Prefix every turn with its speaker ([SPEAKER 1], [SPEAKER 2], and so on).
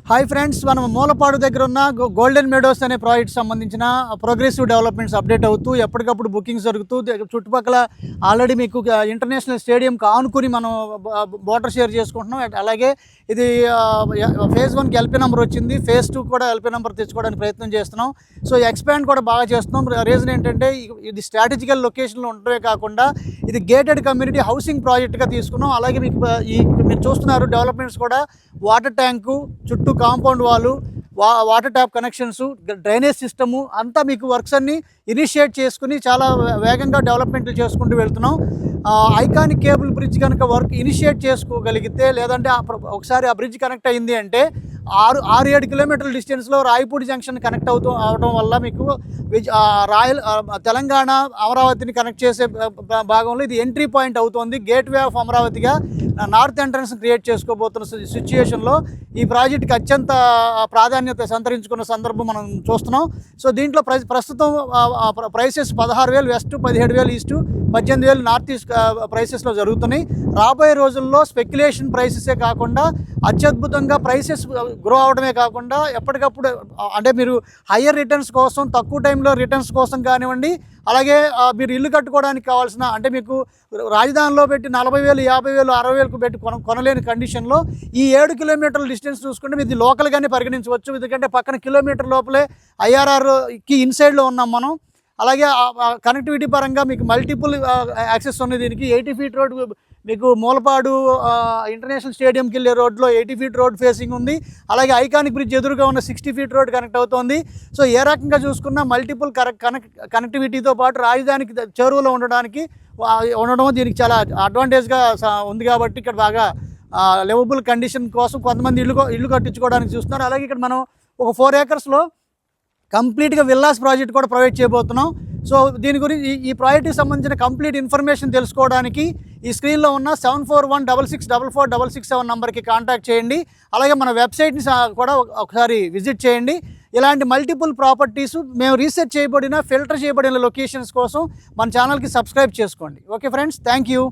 [SPEAKER 1] Hi friends, మనం మూలపాడు దగ్గర ఉన్న గోల్డెన్ మెడోస్ అనే ప్రాజెక్ట్ సంబంధించిన ప్రోగ్రెసివ్ డెవలప్మెంట్స్ అప్డేట్ అవుతూ ఎప్పటికప్పుడు బుకింగ్స్ జరుగుతూ చుట్టుపక్కల ఆల్రెడీ మీకు ఇంటర్నేషనల్ స్టేడియంకి ఆనుకుని మనం వాటర్ షేర్ చేసుకుంటున్నాం. అలాగే ఇది ఫేజ్ 1కి ఎల్పీ నెంబర్ వచ్చింది, ఫేజ్ 2 కూడా ఎల్పీ నెంబర్ తెచ్చుకోవడానికి ప్రయత్నం చేస్తున్నాం. సో ఎక్స్పాండ్ కూడా బాగా చేస్తున్నాం. రీజన్ ఏంటంటే ఇది స్ట్రాటజికల్ లొకేషన్లో ఉండటమే కాకుండా ఇది గేటెడ్ కమ్యూనిటీ హౌసింగ్ ప్రాజెక్ట్గా తీసుకున్నాం. అలాగే మీరు చూస్తున్నారు డెవలప్మెంట్స్ కూడా వాటర్ ట్యాంకు, చుట్టూ కాంపౌండ్ వాళ్ళు, water tap connections, drainage system అంతా మీకు వర్క్స్ అన్నీ ఇనిషియేట్ చేసుకుని చాలా వేగంగా డెవలప్మెంట్లు చేసుకుంటూ వెళ్తున్నాం. ఐకానిక్ కేబుల్ బ్రిడ్జ్ కనుక వర్క్ ఇనిషియేట్ చేసుకోగలిగితే, లేదంటే ఒకసారి ఆ బ్రిడ్జ్ కనెక్ట్ అయింది అంటే 6-7 కిలోమీటర్ల డిస్టెన్స్లో రాయపూడి జంక్షన్ కనెక్ట్ అవడం వల్ల మీకు తెలంగాణ అమరావతిని కనెక్ట్ చేసే భాగంలో ఇది ఎంట్రీ పాయింట్ అవుతుంది. గేట్వే ఆఫ్ అమరావతిగా నార్త్ ఎంట్రన్స్ క్రియేట్ చేసుకోబోతున్న సిచ్యుయేషన్లో ఈ ప్రాజెక్టుకి అత్యంత ప్రాధాన్యత సంతరించుకున్న సందర్భం మనం చూస్తున్నాం. సో దీంట్లో ప్రస్తుతం prices 16,000 west, 17,000 east, 18,000 north east ప్రైసెస్లో జరుగుతున్నాయి. రాబోయే రోజుల్లో స్పెక్యులేషన్ ప్రైసెసే కాకుండా అత్యద్భుతంగా ప్రైసెస్ గ్రో అవడమే కాకుండా ఎప్పటికప్పుడు అంటే మీరు హయ్యర్ రిటర్న్స్ కోసం, తక్కువ టైంలో రిటర్న్స్ కోసం కానివ్వండి, అలాగే మీరు ఇల్లు కట్టుకోవడానికి కావాల్సిన, అంటే మీకు రాజధానిలో పెట్టి 40,000, 50,000, 60,000కు పెట్టి కొనలేని కండిషన్లో ఈ 7 కిలోమీటర్ల డిస్టెన్స్ చూసుకుంటే ఇది లోకల్గానే పరిగణించవచ్చు. ఎందుకంటే పక్కన కిలోమీటర్ లోపలే ఐఆర్ఆర్కి ఇన్సైడ్లో ఉన్నాం మనం. అలాగే కనెక్టివిటీ పరంగా మీకు మల్టిపుల్ యాక్సెస్ ఉంది. దీనికి 80 ఫీట్ రోడ్, మీకు మూలపాడు ఇంటర్నేషనల్ స్టేడియంకి వెళ్ళే రోడ్లో 80 ఫీట్ రోడ్ ఫేసింగ్ ఉంది. అలాగే ఐకానిక్ బ్రిడ్జ్ ఎదురుగా ఉన్న 60 ఫీట్ రోడ్ కనెక్ట్ అవుతుంది. సో ఏ రకంగా చూసుకున్నా మల్టిపుల్ కనెక్టివిటీతో పాటు రాజధానికి చేరువలో ఉండడం దీనికి చాలా అడ్వాంటేజ్గా ఉంది. కాబట్టి ఇక్కడ బాగా లివబుల్ కండిషన్ కోసం కొంతమంది ఇల్లు కట్టించుకోవడానికి చూస్తున్నారు. అలాగే ఇక్కడ మనం ఒక 4 ఏకర్స్లో కంప్లీట్గా విల్లాస్ ప్రాజెక్ట్ కూడా ప్రొవైడ్ చేయబోతున్నాం. సో దీని గురించి ఈ ప్రాజెక్ట్కి సంబంధించిన కంప్లీట్ ఇన్ఫర్మేషన్ తెలుసుకోవడానికి ఈ స్క్రీన్లో ఉన్న 7416644667 నెంబర్కి కాంటాక్ట్ చేయండి. అలాగే మన వెబ్సైట్ని కూడా ఒకసారి విజిట్ చేయండి. ఇలాంటి మల్టిపుల్ ప్రాపర్టీస్ మేము రీసెర్చ్ చేయబడిన, ఫిల్టర్ చేయబడిన లొకేషన్స్ కోసం మన ఛానల్కి సబ్స్క్రైబ్ చేసుకోండి. Okay friends, thank you.